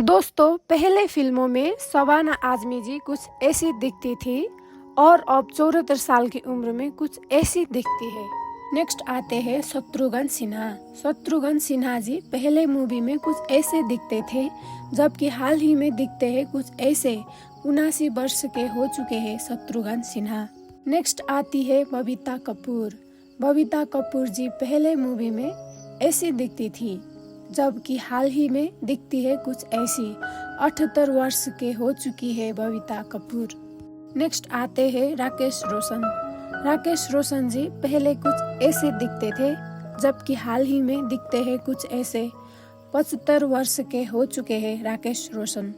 दोस्तों, पहले फिल्मों में शबाना आजमी जी कुछ ऐसी दिखती थी और अब 74 साल की उम्र में कुछ ऐसी दिखती है। नेक्स्ट आते हैं शत्रुघ्न सिन्हा। शत्रुघ्न सिन्हा जी पहले मूवी में कुछ ऐसे दिखते थे, जबकि हाल ही में दिखते हैं कुछ ऐसे। 79 वर्ष के हो चुके हैं शत्रुघ्न सिन्हा। नेक्स्ट आती है बबीता कपूर। बबीता कपूर जी पहले मूवी में ऐसी दिखती थी, जबकि हाल ही में दिखती है कुछ ऐसी। 78 वर्ष के हो चुकी है बबीता कपूर। नेक्स्ट आते हैं राकेश रोशन। राकेश रोशन जी पहले कुछ ऐसे दिखते थे, जबकि हाल ही में दिखते हैं कुछ ऐसे। 75 वर्ष के हो चुके हैं राकेश रोशन।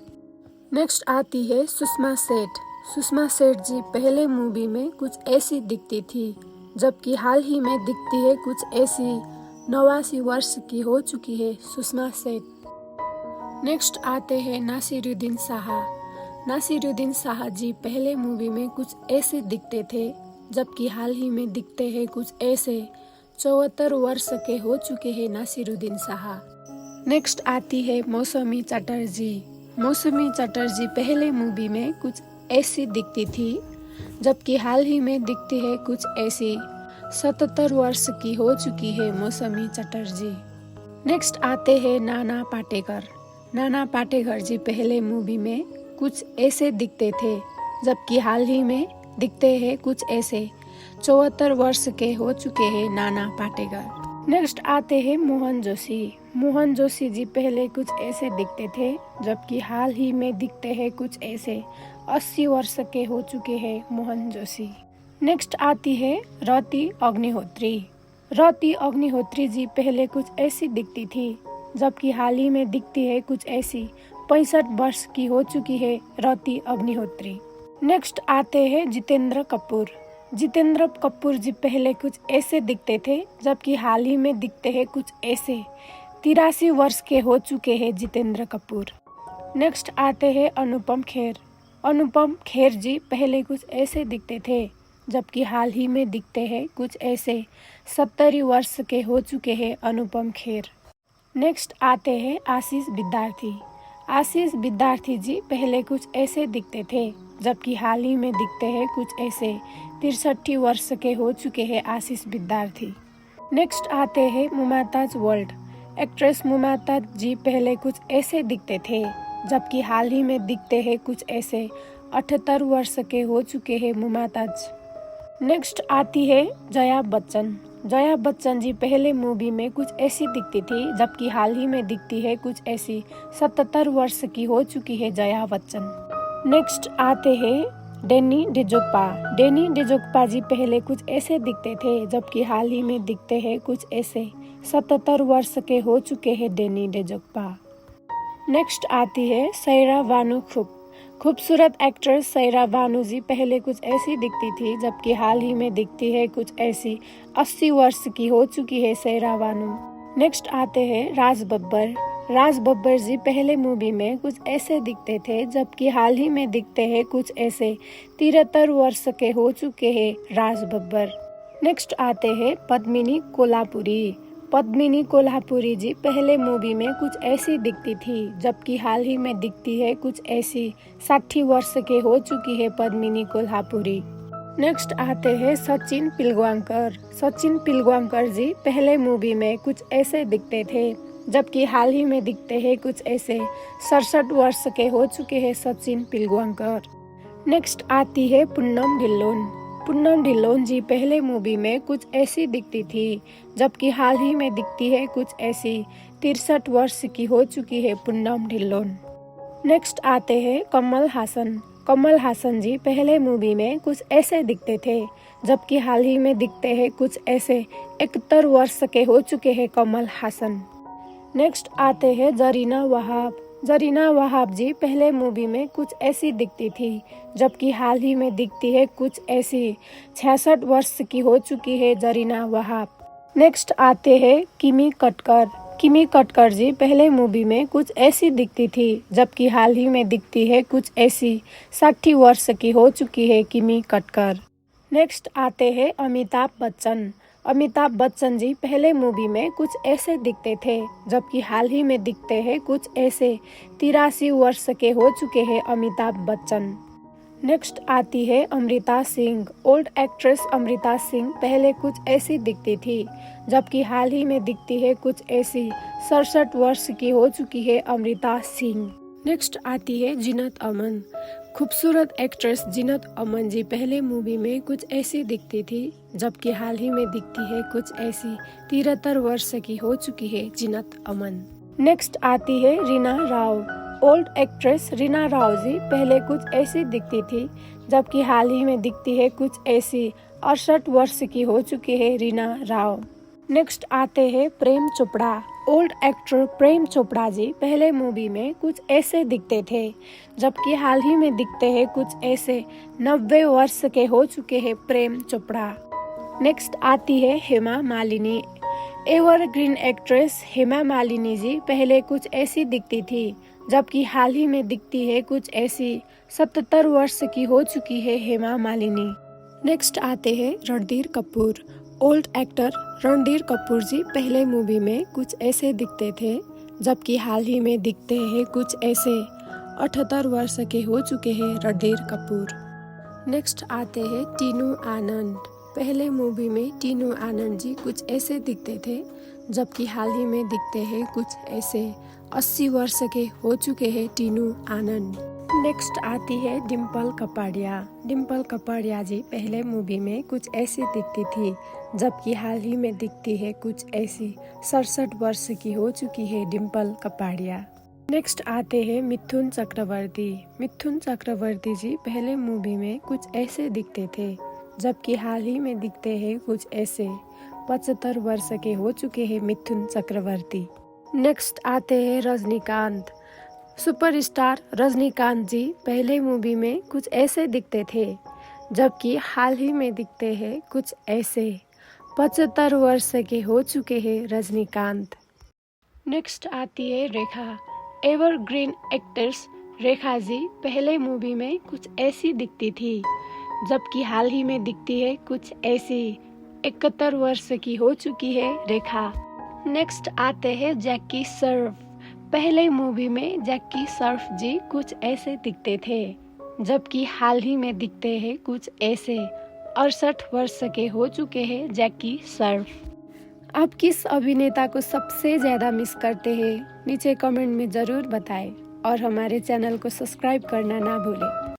नेक्स्ट आती है सुषमा सेठ। सुषमा सेठ जी पहले मूवी में कुछ ऐसी दिखती थी, जबकि हाल ही में दिखती है कुछ ऐसी। 89 वर्ष की हो चुकी है सुषमा सेठ। नेक्स्ट आते हैं नासिरुद्दीन शाह। नासिरुद्दीन शाह जी पहले मूवी में कुछ ऐसे दिखते थे, जबकि हाल ही में दिखते हैं कुछ ऐसे। 74 वर्ष के हो चुके हैं नासिरुद्दीन शाह। नेक्स्ट आती है मौसमी चटर्जी। मौसमी चटर्जी पहले मूवी में कुछ ऐसी दिखती थी, जबकि हाल ही में दिखती है कुछ ऐसी। 77 वर्ष की हो चुकी है मौसमी चटर्जी। नेक्स्ट आते हैं नाना पाटेकर। नाना पाटेकर जी पहले मूवी में कुछ ऐसे दिखते थे, जबकि हाल ही में दिखते हैं कुछ ऐसे। 74 वर्ष के हो चुके हैं नाना पाटेकर। नेक्स्ट आते हैं मोहन जोशी। मोहन जोशी जी पहले कुछ ऐसे दिखते थे, जबकि हाल ही में दिखते हैं कुछ ऐसे। 80 वर्ष के हो चुके हैं मोहन जोशी। नेक्स्ट आती है रति अग्निहोत्री। रति अग्निहोत्री जी पहले कुछ ऐसी दिखती थी, जबकि हाल ही में दिखती है कुछ ऐसी। 65 वर्ष की हो चुकी है रति अग्निहोत्री। नेक्स्ट आते हैं जितेंद्र कपूर। जितेंद्र कपूर जी पहले कुछ ऐसे दिखते थे, जबकि हाल ही में दिखते हैं कुछ ऐसे। 83 वर्ष के हो चुके हैं जितेंद्र कपूर। नेक्स्ट आते हैं अनुपम खेर। अनुपम खेर जी पहले कुछ ऐसे दिखते थे, जबकि हाल ही में दिखते हैं कुछ ऐसे। 70 वर्ष के हो चुके हैं अनुपम खेर। नेक्स्ट आते हैं आशीष विद्यार्थी। आशीष विद्यार्थी जी पहले कुछ ऐसे दिखते थे, जबकि हाल ही में दिखते हैं कुछ ऐसे। 63 वर्ष के हो चुके हैं आशीष विद्यार्थी। नेक्स्ट आते हैं मुमताज वर्ल्ड। एक्ट्रेस मुमताज जी पहले कुछ ऐसे दिखते थे, जबकि हाल ही में दिखते हैं कुछ ऐसे। 78 वर्ष के हो चुके हैं मुमताज। नेक्स्ट आती है जया बच्चन। जया बच्चन जी पहले मूवी में कुछ ऐसी दिखती थी, जबकि हाल ही में दिखती है कुछ ऐसी। 77 वर्ष की हो चुकी है जया बच्चन। नेक्स्ट आते हैं डैनी डिजोग्पा। डैनी डिजोग्पा जी पहले कुछ ऐसे दिखते थे, जबकि हाल ही में दिखते हैं कुछ ऐसे। 77 वर्ष के हो चुके हैं डैनी डिजोग्पा। नेक्स्ट आती है सैरा बानो। खूबसूरत एक्ट्रेस सैरा बानो जी पहले कुछ ऐसी दिखती थी, जबकि हाल ही में दिखती है कुछ ऐसी। 80 वर्ष की हो चुकी है सैरा बानो। नेक्स्ट आते हैं राज बब्बर। राज बब्बर जी पहले मूवी में कुछ ऐसे दिखते थे, जबकि हाल ही में दिखते हैं कुछ ऐसे। 73 वर्ष के हो चुके हैं राज बब्बर। नेक्स्ट आते हैं पद्मिनी कोल्हापुरी। पद्मिनी कोल्हापुरी जी पहले मूवी में कुछ ऐसी दिखती थी, जबकि हाल ही में दिखती है कुछ ऐसी। 60 वर्ष के हो चुकी है पद्मिनी कोल्हापुरी। नेक्स्ट आते हैं सचिन पिलगांवकर। सचिन पिलगांवकर जी पहले मूवी में कुछ ऐसे दिखते थे, जबकि हाल ही में दिखते हैं कुछ ऐसे। 67 वर्ष के हो चुके हैं सचिन पिलगांवकर। नेक्स्ट आती है पूनम ढिल्लोन। पूनम ढिल्लोन जी पहले मूवी में कुछ ऐसी दिखती थी, जबकि हाल ही में दिखती है कुछ ऐसी। 63 वर्ष की हो चुकी है पूनम ढिल्लोन। नेक्स्ट आते हैं कमल हासन। कमल हासन जी पहले मूवी में कुछ ऐसे दिखते थे, जबकि हाल ही में दिखते हैं कुछ ऐसे। 71 वर्ष के हो चुके हैं कमल हासन। नेक्स्ट आते हैं जरीना वहाब। जरीना वहाब जी पहले मूवी में कुछ ऐसी दिखती थी, जबकि हाल ही में दिखती है कुछ ऐसी। 66 वर्ष की हो चुकी है जरीना वहाब। नेक्स्ट आते हैं किमी कटकर। किमी कटकर जी पहले मूवी में कुछ ऐसी दिखती थी, जबकि हाल ही में दिखती है कुछ ऐसी। 60 वर्ष की हो चुकी है किमी कटकर। नेक्स्ट आते हैं अमिताभ बच्चन। अमिताभ बच्चन जी पहले मूवी में कुछ ऐसे दिखते थे, जबकि हाल ही में दिखते हैं कुछ ऐसे। 83 वर्ष के हो चुके हैं अमिताभ बच्चन। नेक्स्ट आती है अमृता सिंह। ओल्ड एक्ट्रेस अमृता सिंह पहले कुछ ऐसी दिखती थी, जबकि हाल ही में दिखती है कुछ ऐसी। 67 वर्ष की हो चुकी है अमृता सिंह। नेक्स्ट आती है जीनत अमन। खूबसूरत एक्ट्रेस जीनत अमन जी पहले मूवी में कुछ ऐसी दिखती थी, जबकि हाल ही में दिखती है कुछ ऐसी। 73 वर्ष की हो चुकी है जीनत अमन। नेक्स्ट आती है रीना राव। ओल्ड एक्ट्रेस रीना राव जी पहले कुछ ऐसी दिखती थी, जबकि हाल ही में दिखती है कुछ ऐसी। 68 वर्ष की हो चुकी है रीना राव। नेक्स्ट आते हैं प्रेम चोपड़ा। ओल्ड एक्टर प्रेम चोपड़ा जी पहले मूवी में कुछ ऐसे दिखते थे, जबकि हाल ही में दिखते हैं कुछ ऐसे। 90 वर्ष के हो चुके हैं प्रेम चोपड़ा। नेक्स्ट आती है हेमा मालिनी। एवरग्रीन एक्ट्रेस हेमा मालिनी जी पहले कुछ ऐसी दिखती थी, जबकि हाल ही में दिखती है कुछ ऐसी। 77 वर्ष की हो चुकी है हेमा मालिनी। नेक्स्ट आते हैं रणधीर कपूर। ओल्ड एक्टर रणधीर कपूर जी पहले मूवी में कुछ ऐसे दिखते थे, जबकि हाल ही में दिखते हैं कुछ ऐसे। 78 वर्ष के हो चुके हैं रणधीर कपूर। नेक्स्ट आते हैं टीनू आनंद। पहले मूवी में टीनू आनंद जी कुछ ऐसे दिखते थे, जबकि हाल ही में दिखते हैं कुछ ऐसे। 80 वर्ष के हो चुके हैं टीनू आनंद। नेक्स्ट आती है डिम्पल कपाड़िया। डिम्पल कपाड़िया जी पहले मूवी में कुछ ऐसी दिखती थी, जबकि हाल ही में दिखती है कुछ ऐसी। 67 वर्ष की हो चुकी है डिम्पल कपाड़िया। नेक्स्ट आते हैं मिथुन चक्रवर्ती। मिथुन चक्रवर्ती जी पहले मूवी में कुछ ऐसे दिखते थे, जबकि हाल ही में दिखते हैं कुछ ऐसे। 75 वर्ष के हो चुके हैं मिथुन चक्रवर्ती। नेक्स्ट आते हैं रजनीकांत। सुपरस्टार रजनीकांत जी पहले मूवी में कुछ ऐसे दिखते थे, जबकि हाल ही में दिखते हैं कुछ ऐसे। 75 वर्ष के हो चुके हैं रजनीकांत। नेक्स्ट आती है रेखा। एवरग्रीन एक्ट्रेस रेखा जी पहले मूवी में कुछ ऐसी दिखती थी, जबकि हाल ही में दिखती है कुछ ऐसी। 71 वर्ष की हो चुकी है रेखा। नेक्स्ट आते हैं जैकी श्रॉफ। पहले मूवी में जैकी श्रॉफ जी कुछ ऐसे दिखते थे, जबकि हाल ही में दिखते हैं कुछ ऐसे। 68 वर्ष के हो चुके हैं जैकी श्रॉफ। आप किस अभिनेता को सबसे ज्यादा मिस करते हैं, नीचे कमेंट में जरूर बताएं और हमारे चैनल को सब्सक्राइब करना ना भूलें।